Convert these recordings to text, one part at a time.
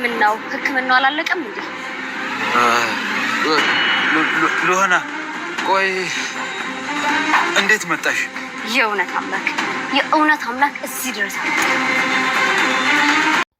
ምን ነው ህክምናው አላለቀም እንዴ? ሉሃና ቆይ እንዴት መጣሽ? የእውነት አምላክ እዚህ ድረስ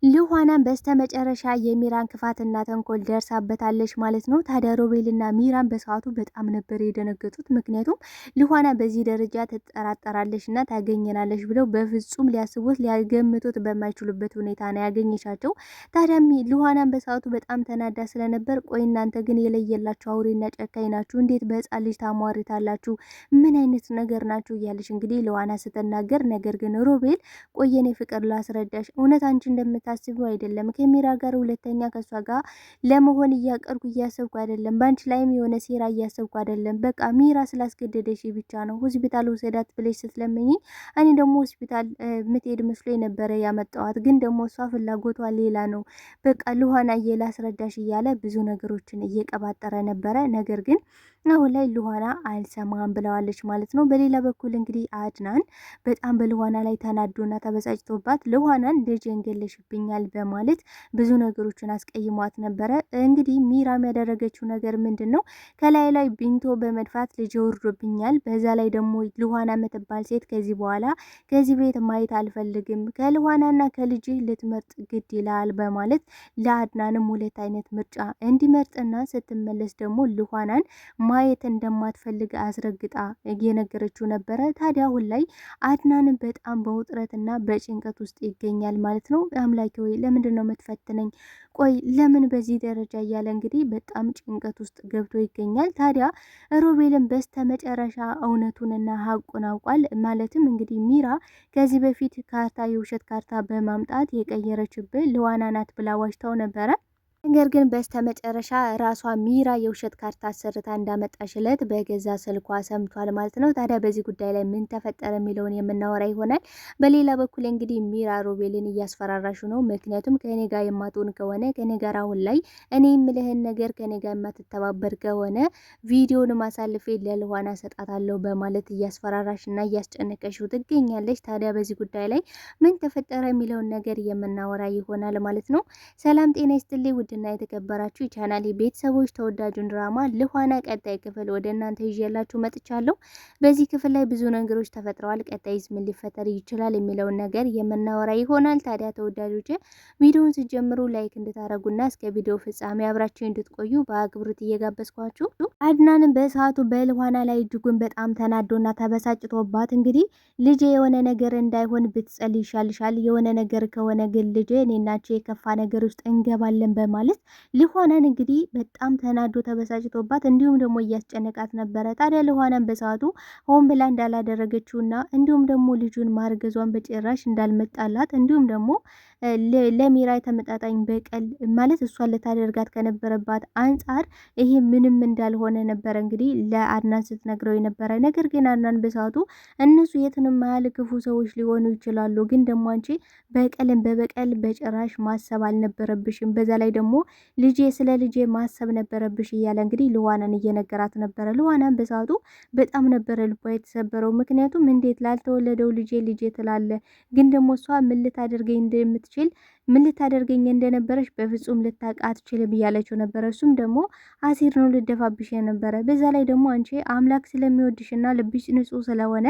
ሉሃናን በስተመጨረሻ የሚራን ክፋትና ተንኮል ደርሳበታለች ማለት ነው። ታዲያ ሮቤልና ሚራን በሰዓቱ በጣም ነበር የደነገጡት። ምክንያቱም ሉሃና በዚህ ደረጃ ትጠራጠራለች እና ታገኘናለች ብለው በፍጹም ሊያስቡት ሊያገምቱት በማይችሉበት ሁኔታ ነው ያገኘቻቸው። ታዲያ ሉሃናን በሰዓቱ በጣም ተናዳ ስለነበር ቆይ እናንተ ግን የለየላችሁ አውሬና ጨካኝ ናችሁ፣ እንዴት በህፃን ልጅ ታሟርታላችሁ? ምን አይነት ነገር ናችሁ? እያለች እንግዲህ ሉሃና ስትናገር፣ ነገር ግን ሮቤል ቆየኔ ፍቅር ላስረዳሽ፣ እውነት አንቺ እንደምታስቢው አይደለም። ከሚራ ጋር ሁለተኛ ከሷ ጋር ለመሆን እያሰብኩ አይደለም። ባንቺ ላይም የሆነ ሴራ እያሰብኩ አይደለም። በቃ ሚራ ስላስገደደሽ ብቻ ነው ሆስፒታል ወሰዳት ብለሽ ስትለምኝ እኔ ደግሞ ሆስፒታል ምትሄድ መስሎ የነበረ ያመጣዋት፣ ግን ደግሞ እሷ ፍላጎቷ ሌላ ነው። በቃ ሉሃና ላስረዳሽ እያለ ብዙ ነገሮችን እየቀባጠረ ነበረ። ነገር ግን አሁን ላይ ሉሃና አልሰማም ብለዋለች ማለት ነው። በሌላ በኩል እንግዲህ አድናን በጣም በሉሃና ላይ ተናዶና ተበሳጭቶባት ሉሃናን ልጄን ገለሽብኛል በማለት ብዙ ነገሮችን አስቀይሟት ነበረ። እንግዲህ ሚራም ያደረገችው ነገር ምንድን ነው? ከላይ ላይ ቢንቶ በመድፋት ልጅ ወርዶብኛል፣ በዛ ላይ ደግሞ ሉሃና የምትባል ሴት ከዚህ በኋላ ከዚህ ቤት ማየት አልፈልግም፣ ከሉሃናና ከልጅ ልትመርጥ ግድ ይላል በማለት ለአድናንም ሁለት አይነት ምርጫ እንዲመርጥና ስትመለስ ደግሞ ሉሃናን ማየት እንደማትፈልግ አስረግጣ እየነገረችው ነበረ። ታዲያ አሁን ላይ አድናንን በጣም በውጥረትና በጭንቀት ውስጥ ይገኛል ማለት ነው። አምላኬ ወይ ለምንድን ነው የምትፈትነኝ? ቆይ ለምን በዚህ ደረጃ እያለ እንግዲህ በጣም ጭንቀት ውስጥ ገብቶ ይገኛል። ታዲያ ሮቤልን በስተመጨረሻ እውነቱንና ሀቁን አውቋል። ማለትም እንግዲህ ሚራ ከዚህ በፊት ካርታ የውሸት ካርታ በማምጣት የቀየረችብን ሉሃና ናት ብላ ዋሽታው ነበረ። ነገር ግን በስተመጨረሻ ራሷ ሚራ የውሸት ካርታ አሰርታ እንዳመጣሽለት በገዛ ስልኳ ሰምቷል ማለት ነው። ታዲያ በዚህ ጉዳይ ላይ ምን ተፈጠረ የሚለውን የምናወራ ይሆናል። በሌላ በኩል እንግዲህ ሚራ ሮቤልን እያስፈራራሹ ነው። ምክንያቱም ከኔ ጋር የማትሆን ከሆነ ከኔ ጋር አሁን ላይ እኔ የምልህን ነገር ከኔ ጋር የማትተባበር ከሆነ ቪዲዮን ማሳልፌ ለሉሃና ሰጣታለሁ በማለት እያስፈራራሽና እያስጨነቀሽው ትገኛለች። ታዲያ በዚህ ጉዳይ ላይ ምን ተፈጠረ የሚለውን ነገር የምናወራ ይሆናል ማለት ነው። ሰላም ጤና ይስጥልኝ ውድና የተከበራችሁ የቻናሌ ቤተሰቦች፣ ተወዳጁን ድራማ ሉሃና ቀጣይ ክፍል ወደ እናንተ ይዤላችሁ መጥቻለሁ። በዚህ ክፍል ላይ ብዙ ነገሮች ተፈጥረዋል። ቀጣይስ ምን ሊፈጠር ይችላል የሚለውን ነገር የምናወራ ይሆናል። ታዲያ ተወዳጆች ቪዲዮውን ሲጀምሩ ላይክ እንድታረጉና እስከ ቪዲዮ ፍጻሜ አብራችሁ እንድትቆዩ በአክብሮት እየጋበዝኳችሁ፣ አድናንም በሰዓቱ በሉሃና ላይ እጅጉን በጣም ተናዶና ተበሳጭቶባት እንግዲህ ልጄ የሆነ ነገር እንዳይሆን ብትጸልይ ይሻልሻል፣ የሆነ ነገር ከሆነ ግን ልጄ እኔናችሁ የከፋ ነገር ውስጥ እንገባለን በማለት ሉሃናን እንግዲህ በጣም ተናዶ ተበሳጭቶባት እንዲሁም ደግሞ እያስጨነቃት ነበረ። ታዲያ ሉሃናን በሰዓቱ ሆን ብላ እንዳላደረገችውና እንዲሁም ደግሞ ልጁን ማርገዟን በጭራሽ እንዳልመጣላት እንዲሁም ደግሞ ለሚራ ተመጣጣኝ በቀል ማለት እሷን ልታደርጋት ከነበረባት አንጻር ይሄ ምንም እንዳልሆነ ነበረ እንግዲህ ለአድናን ስትነግረው የነበረ። ነገር ግን አድናን በሰዓቱ እነሱ የትንም ያህል ክፉ ሰዎች ሊሆኑ ይችላሉ፣ ግን ደግሞ አንቺ በቀልን በበቀል በጭራሽ ማሰብ አልነበረብሽም፣ በዛ ላይ ደግሞ ልጄ ስለ ልጄ ማሰብ ነበረብሽ እያለ እንግዲህ ሉሃናን እየነገራት ነበረ። ሉሃናን በሰዓቱ በጣም ነበረ ልቧ የተሰበረው። ምክንያቱም እንዴት ላልተወለደው ልጄ ትላለ፣ ግን ደግሞ እሷ ምን ልታደርገኝ እንደምትችል ምን ልታደርገኝ እንደነበረች በፍጹም ልታውቅ አትችልም እያለችው ነበረ። እሱም ደግሞ አሲር ነው ልደፋብሽ የነበረ። በዛ ላይ ደግሞ አንቺ አምላክ ስለሚወድሽና ልብሽ ንጹህ ስለሆነ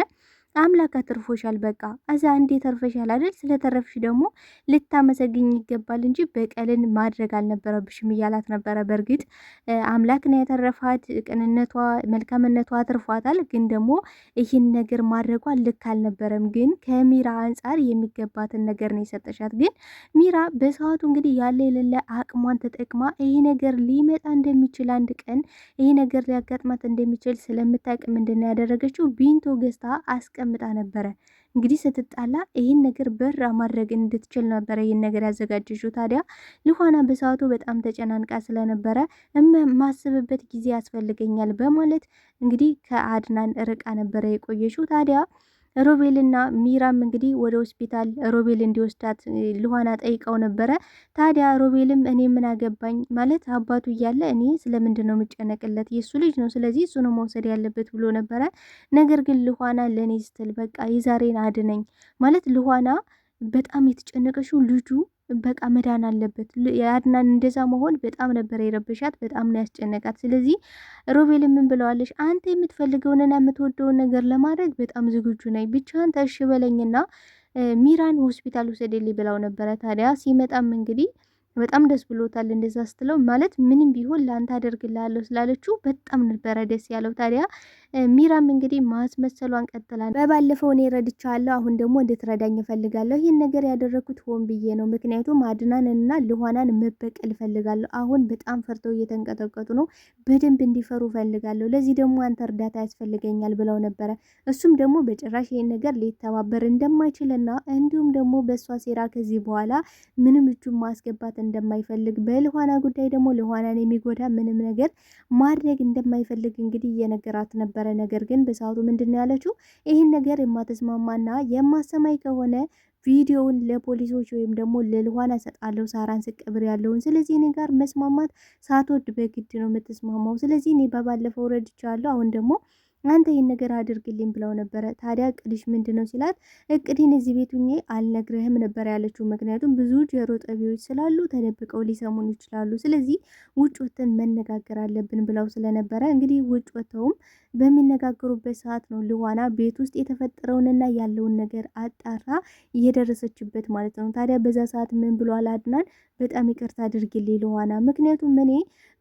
አምላክ አትርፎሻል። በቃ እዛ እንዴ ተርፈሻል አይደል? ስለተረፍሽ ደግሞ ልታመሰግኝ ይገባል እንጂ በቀልን ማድረግ አልነበረብሽም እያላት ነበረ። በእርግጥ አምላክ ነው ያተረፋት፣ ቅንነቷ መልካምነቷ አትርፏታል። ግን ደግሞ ይህን ነገር ማድረጓ ልክ አልነበረም። ግን ከሚራ አንጻር የሚገባትን ነገር ነው የሰጠሻት። ግን ሚራ በሰዓቱ እንግዲህ ያለ የሌለ አቅሟን ተጠቅማ ይሄ ነገር ሊመጣ እንደሚችል አንድ ቀን ይሄ ነገር ሊያጋጥማት እንደሚችል ስለምታውቅ ምንድን ያደረገችው ቢንቶ ገዝታ አስቀምጣ ነበረ። እንግዲህ ስትጣላ ይህን ነገር በራ ማድረግ እንድትችል ነበረ ይህን ነገር ያዘጋጀችው። ታዲያ ሉሃና በሰዓቱ በጣም ተጨናንቃ ስለነበረ ማስብበት ጊዜ ያስፈልገኛል በማለት እንግዲህ ከአድናን ርቃ ነበረ የቆየችው። ታዲያ ሮቤልና ሚራም እንግዲህ ወደ ሆስፒታል ሮቤል እንዲወስዳት ሉሃና ጠይቀው ነበረ። ታዲያ ሮቤልም እኔ ምን አገባኝ ማለት አባቱ እያለ እኔ ስለምንድን ነው የምጨነቅለት? የእሱ ልጅ ነው፣ ስለዚህ እሱ ነው መውሰድ ያለበት ብሎ ነበረ። ነገር ግን ሉሃና ለእኔ ስትል በቃ የዛሬን አድነኝ ማለት ሉሃና በጣም የተጨነቀችው ልጁ በቃ መዳን አለበት። የአድናን እንደዛ መሆን በጣም ነበር የረበሻት፣ በጣም ነው ያስጨነቃት። ስለዚህ ሮቤል ምን ብለዋለች? አንተ የምትፈልገውንና የምትወደውን ነገር ለማድረግ በጣም ዝግጁ ነኝ፣ ብቻህን ተሽ በለኝና ሚራን ሆስፒታል ውሰደልኝ ብለው ነበረ። ታዲያ ሲመጣም እንግዲህ በጣም ደስ ብሎታል። እንደዛ ስትለው ማለት ምንም ቢሆን ለአንተ አደርግልሃለሁ ስላለችው በጣም ነበረ ደስ ያለው። ታዲያ ሚራም እንግዲህ ማስመሰሏን ቀጥላል። በባለፈው እኔ ረድቻለሁ፣ አሁን ደግሞ እንድትረዳኝ እፈልጋለሁ። ይህን ነገር ያደረኩት ሆን ብዬ ነው፣ ምክንያቱም አድናንና ልኋናን መበቀል እፈልጋለሁ። አሁን በጣም ፈርተው እየተንቀጠቀጡ ነው፣ በደንብ እንዲፈሩ እፈልጋለሁ። ለዚህ ደግሞ አንተ እርዳታ ያስፈልገኛል ብለው ነበረ። እሱም ደግሞ በጭራሽ ይህን ነገር ሊተባበር እንደማይችልና እንዲሁም ደግሞ በእሷ ሴራ ከዚህ በኋላ ምንም እጁን ማስገባት እንደማይፈልግ በልኋና ጉዳይ ደግሞ ልኋናን የሚጎዳ ምንም ነገር ማድረግ እንደማይፈልግ እንግዲህ እየነገራት ነበረ። ነገር ግን በሰዓቱ ምንድነው ያለችው? ይህን ነገር የማተስማማና የማሰማይ ከሆነ ቪዲዮውን ለፖሊሶች ወይም ደግሞ ለልኋና ሰጣለሁ፣ ሳራን ስቀብር ያለውን። ስለዚህ እኔ ጋር መስማማት ሳትወድ በግድ ነው የምትስማማው። ስለዚህ እኔ በባለፈው ረድቻለሁ፣ አሁን ደግሞ አንተ ይህን ነገር አድርግልኝ ብለው ነበረ። ታዲያ እቅድሽ ምንድነው ሲላት፣ እቅድን እዚህ ቤት ሁኜ አልነግርህም ነበር ያለችው። ምክንያቱም ብዙ ጆሮ ጠቢዎች ስላሉ ተደብቀው ሊሰሙን ይችላሉ። ስለዚህ ውጭ ወጥተን መነጋገር አለብን ብለው ስለነበረ እንግዲህ ውጭ ወጥተውም በሚነጋገሩበት ሰዓት ነው ልኋና ቤት ውስጥ የተፈጠረውንና ያለውን ነገር አጣራ እየደረሰችበት ማለት ነው። ታዲያ በዛ ሰዓት ምን ብሏል አድናን? በጣም ይቅርታ አድርግልኝ ልኋና፣ ምክንያቱም እኔ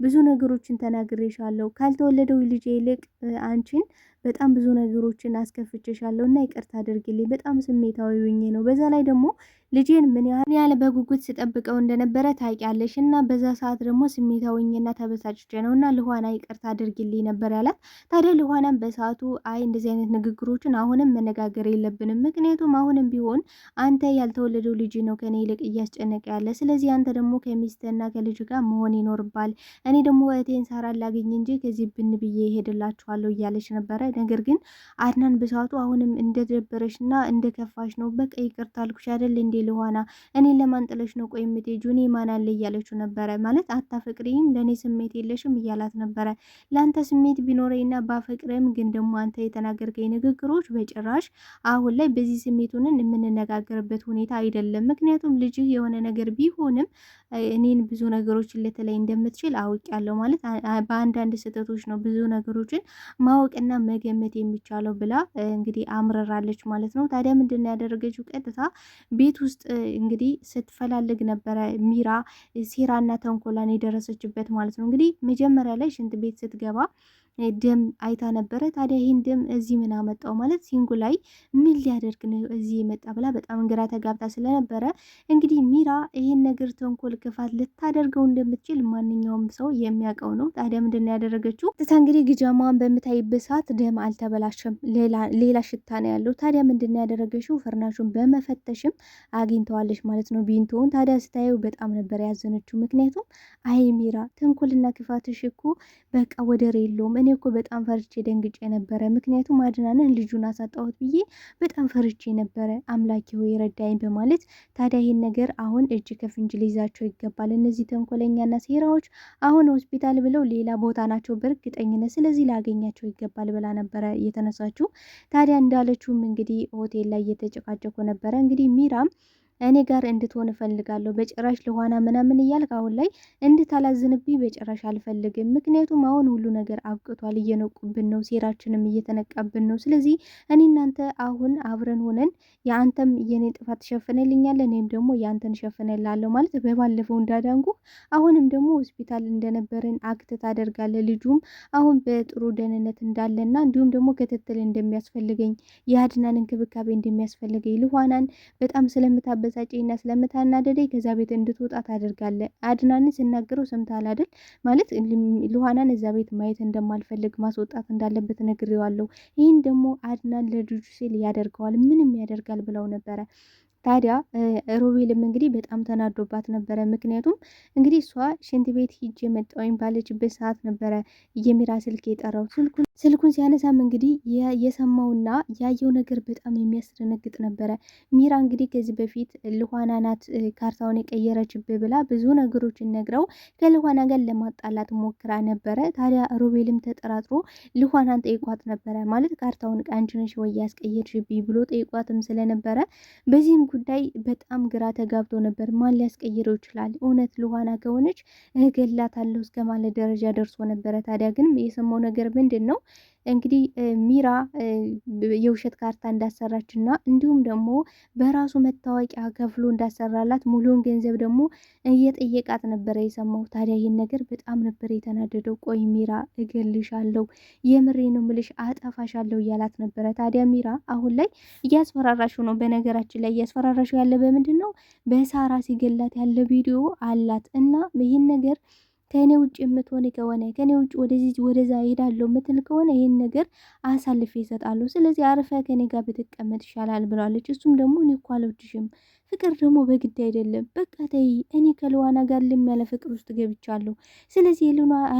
ብዙ ነገሮችን ተናግሬሻለሁ፣ ካልተወለደው ልጄ ይልቅ አንቺን በጣም ብዙ ነገሮችን አስከፍቼሻለሁ እና ይቅርታ አድርግልኝ፣ በጣም ስሜታዊ ሆኜ ነው። በዛ ላይ ደግሞ ልጄን ምን ያህል በጉጉት ስጠብቀው እንደነበረ ታውቂያለሽ እና በዛ ሰዓት ደግሞ ስሜታዊኝና ተበሳጭቼ ነው እና ልኋና ይቅርታ አድርግልኝ ነበር ያላት። ታዲያ ልኋናም በሰዓቱ አይ እንደዚህ አይነት ንግግሮችን አሁንም መነጋገር የለብንም፣ ምክንያቱም አሁንም ቢሆን አንተ ያልተወለደው ልጅ ነው ከኔ ይልቅ እያስጨነቀ ያለ። ስለዚህ አንተ ደግሞ ከሚስትህና ከልጅ ጋር መሆን ይኖርባል። እኔ ደግሞ እህቴን ሳራ ላገኝ እንጂ ከዚህ ብን ብዬ ይሄድላችኋለሁ እያለች ነበረ። ነገር ግን አድናን በሰዓቱ አሁንም እንደደበረሽና እንደከፋሽ ነው፣ በቃ ይቅርታ አልኩሽ አይደል እንዴ ልኋና፣ እኔን ለማንጥለሽ ነው ቆይ የምትሄጂው? እኔ ማን አለ እያለችው ነበረ። ማለት አታፈቅሪም፣ ለእኔ ስሜት የለሽም እያላት ነበረ። ለአንተ ስሜት ቢኖረኝና ባፈቅርም ግን ደግሞ አንተ የተናገርከኝ ንግግሮች በጭራሽ አሁን ላይ በዚህ ስሜቱንን የምንነጋገርበት ሁኔታ አይደለም። ምክንያቱም ልጅህ የሆነ ነገር ቢሆንም እኔን ብዙ ነገሮችን ልትለይ እንደምትችል አውቄያለሁ። ማለት በአንዳንድ ስህተቶች ነው ብዙ ነገሮችን ማወቅና መገመት የሚቻለው ብላ እንግዲህ አምረራለች ማለት ነው። ታዲያ ምንድን ነው ያደረገችው? ቀጥታ ቤት ውስጥ እንግዲህ ስትፈላልግ ነበረ ሚራ ሴራና ተንኮላን የደረሰችበት ማለት ነው። እንግዲህ መጀመሪያ ላይ ሽንት ቤት ስትገባ ደም አይታ ነበረ። ታዲያ ይህን ደም እዚህ ምን አመጣው ማለት ሲንጉ ላይ ምን ሊያደርግ ነው እዚህ የመጣ ብላ በጣም ግራ ተጋብታ ስለነበረ እንግዲህ ሚራ ይህን ነገር ተንኮል፣ ክፋት ልታደርገው እንደምትችል ማንኛውም ሰው የሚያውቀው ነው። ታዲያ ምንድን ነው ያደረገችው? እንግዲህ ግጃማን በምታይበት ሰዓት ደም አልተበላሸም፣ ሌላ ሽታ ነው ያለው። ታዲያ ምንድን ነው ያደረገችው? ፍርናሹን በመፈተሽም አግኝተዋለች ማለት ነው ቢንቶን። ታዲያ ስታየው በጣም ነበር ያዘነችው። ምክንያቱም አይ ሚራ ተንኮልና ክፋትሽ እኮ በቃ ወደር የለውም። እኔ እኮ በጣም ፈርቼ ደንግጬ ነበረ፣ ምክንያቱም አድናንን ልጁን አሳጣሁት ብዬ በጣም ፈርቼ ነበረ፣ አምላኬ ሆይ ረዳኝ በማለት ታዲያ ይህን ነገር አሁን እጅ ከፍንጅ ሊይዛቸው ይገባል። እነዚህ ተንኮለኛና ሴራዎች አሁን ሆስፒታል ብለው ሌላ ቦታ ናቸው በእርግጠኝነት፣ ስለዚህ ላገኛቸው ይገባል ብላ ነበረ እየተነሳችው። ታዲያ እንዳለችውም እንግዲህ ሆቴል ላይ እየተጨቃጨቁ ነበረ። እንግዲህ ሚራም እኔ ጋር እንድትሆን እፈልጋለሁ፣ በጭራሽ ልኋና ምናምን እያልክ አሁን ላይ እንድታላዝንብኝ በጭራሽ አልፈልግም። ምክንያቱም አሁን ሁሉ ነገር አብቅቷል፣ እየነቁብን ነው፣ ሴራችንም እየተነቃብን ነው። ስለዚህ እኔ እናንተ አሁን አብረን ሆነን የአንተም የኔን ጥፋት ትሸፍንልኛለህ፣ እኔም ደግሞ የአንተን ሸፍንላለሁ ማለት በባለፈው እንዳዳንጉ አሁንም ደግሞ ሆስፒታል እንደነበርን አክት ታደርጋለህ። ልጁም አሁን በጥሩ ደህንነት እንዳለና እንዲሁም ደግሞ ክትትል እንደሚያስፈልገኝ የአድናን እንክብካቤ እንደሚያስፈልገኝ ልኋናን በጣም ስለምታበ ስለምታበሳጨኝና ስለምታናደደኝ ከዛ ቤት እንድትወጣ ታደርጋለህ። አድናንን ስናገረው ሰምተሃል አይደል? ማለት ልኋናን እዛ ቤት ማየት እንደማልፈልግ ማስወጣት እንዳለበት ነግሬዋለሁ። ይህን ደግሞ አድናን ለልጁ ሲል ያደርገዋል፣ ምንም ያደርጋል ብለው ነበረ። ታዲያ ሮቤልም እንግዲህ በጣም ተናዶባት ነበረ። ምክንያቱም እንግዲህ እሷ ሽንት ቤት ሂጅ መጣሁኝ ባለችበት ሰዓት ነበረ የሚራ ስልክ የጠራው። ስልኩን ሲያነሳም እንግዲህ የሰማውና ያየው ነገር በጣም የሚያስደነግጥ ነበረ። ሚራ እንግዲህ ከዚህ በፊት ልኋና ናት ካርታውን የቀየረችብህ ብላ ብዙ ነገሮችን ነግረው ከልኋና ጋር ለማጣላት ሞክራ ነበረ። ታዲያ ሮቤልም ተጠራጥሮ ልኋናን ጠይቋት ነበረ። ማለት ካርታውን አንቺ ነሽ ወይ ያስቀየርሽብኝ ብሎ ጠይቋትም ስለነበረ በዚህም ጉዳይ በጣም ግራ ተጋብቶ ነበር። ማን ሊያስቀይረው ይችላል? እውነት ሉሃና ከሆነች እገላታለሁ እስከ ማለት ደረጃ ደርሶ ነበረ። ታዲያ ግን የሰማው ነገር ምንድን ነው? እንግዲህ ሚራ የውሸት ካርታ እንዳሰራች እና እንዲሁም ደግሞ በራሱ መታወቂያ ከፍሎ እንዳሰራላት ሙሉውን ገንዘብ ደግሞ እየጠየቃት ነበረ የሰማው። ታዲያ ይህን ነገር በጣም ነበር የተናደደው። ቆይ ሚራ እገልሻለሁ፣ የምሬ ነው ምልሽ፣ አጠፋሻለሁ እያላት ነበረ። ታዲያ ሚራ አሁን ላይ እያስፈራራሽው ነው። በነገራችን ላይ እያስፈራራሽው ያለ በምንድን ነው? በሳራ ሲገላት ያለ ቪዲዮ አላት እና ይህን ነገር ከእኔ ውጭ የምትሆን ከሆነ ከእኔ ውጭ ወደዚህ ወደዛ ሄዳለሁ የምትል ከሆነ ይህን ነገር አሳልፌ ይሰጣለሁ። ስለዚህ አርፈ ከኔ ጋር ብትቀመጥ ይሻላል ብላለች። እሱም ደግሞ እኔ እኮ አልወድሽም፣ ፍቅር ደግሞ በግድ አይደለም፣ በቃ ተይ፣ እኔ ከልዋና ጋር ልም ያለ ፍቅር ውስጥ ገብቻለሁ። ስለዚህ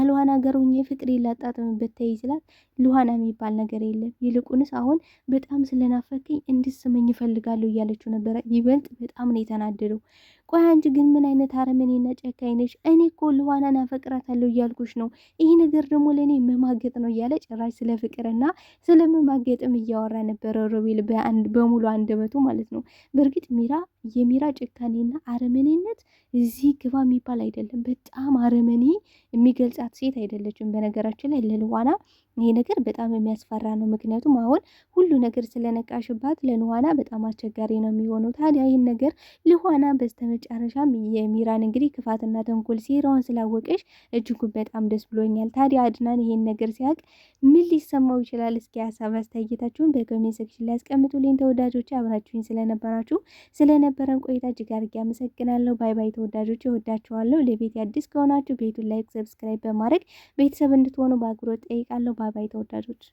ልዋና ጋር ሆኜ ፍቅር ላጣጥምበት ተይ ስላት፣ ልዋና የሚባል ነገር የለም፣ ይልቁንስ አሁን በጣም ስለናፈቀኝ እንድስመኝ ይፈልጋለሁ እያለችው ነበረ። ይበልጥ በጣም ነው የተናደደው። ቆይ አንቺ ግን ምን አይነት አረመኔና ጨካኝ ነሽ? እኔ እኮ ልዋናን አፈቅራታለሁ እያልኩሽ ነው፣ ይህ ነገር ደግሞ ለእኔ መማገጥ ነው እያለ ጭራሽ ስለ ፍቅርና ስለ መማገጥም እያወራ ነበረ ሮቤል በሙሉ አንደበቱ ማለት ነው። በእርግጥ የሚራ ጭካኔና አረመኔነት እዚህ ግባ የሚባል አይደለም። በጣም አረመኔ የሚገልጻት ሴት አይደለችም። በነገራችን ላይ ለልዋና ይሄ ነገር በጣም የሚያስፈራ ነው። ምክንያቱም አሁን ሁሉ ነገር ስለነቃሽባት ለልዋና በጣም አስቸጋሪ ነው የሚሆነው። ታዲያ ይህን ነገር ልዋና በስተመጨረሻም የሚራን እንግዲህ ክፋትና ተንኮል ሴራውን ስላወቀሽ እጅጉን በጣም ደስ ብሎኛል። ታዲያ አድናን ይሄን ነገር ሲያውቅ ምን ሊሰማው ይችላል? እስኪ ሀሳብ አስተያየታችሁን በኮሜንት ሴክሽን ላይ አስቀምጡልኝ። ተወዳጆች አብራችሁኝ ስለነበራችሁ ስለነበረን ቆይታ እጅግ አድርጌ አመሰግናለሁ። ባይ ባይ ተወዳጆች፣ እወዳችኋለሁ። ለቤት አዲስ ከሆናችሁ ቤቱን ላይክ፣ ሰብስክራይብ በማድረግ ቤተሰብ እንድትሆኑ በአክብሮት ጠይቃለሁ። ባይ ባይ ተወዳጆች።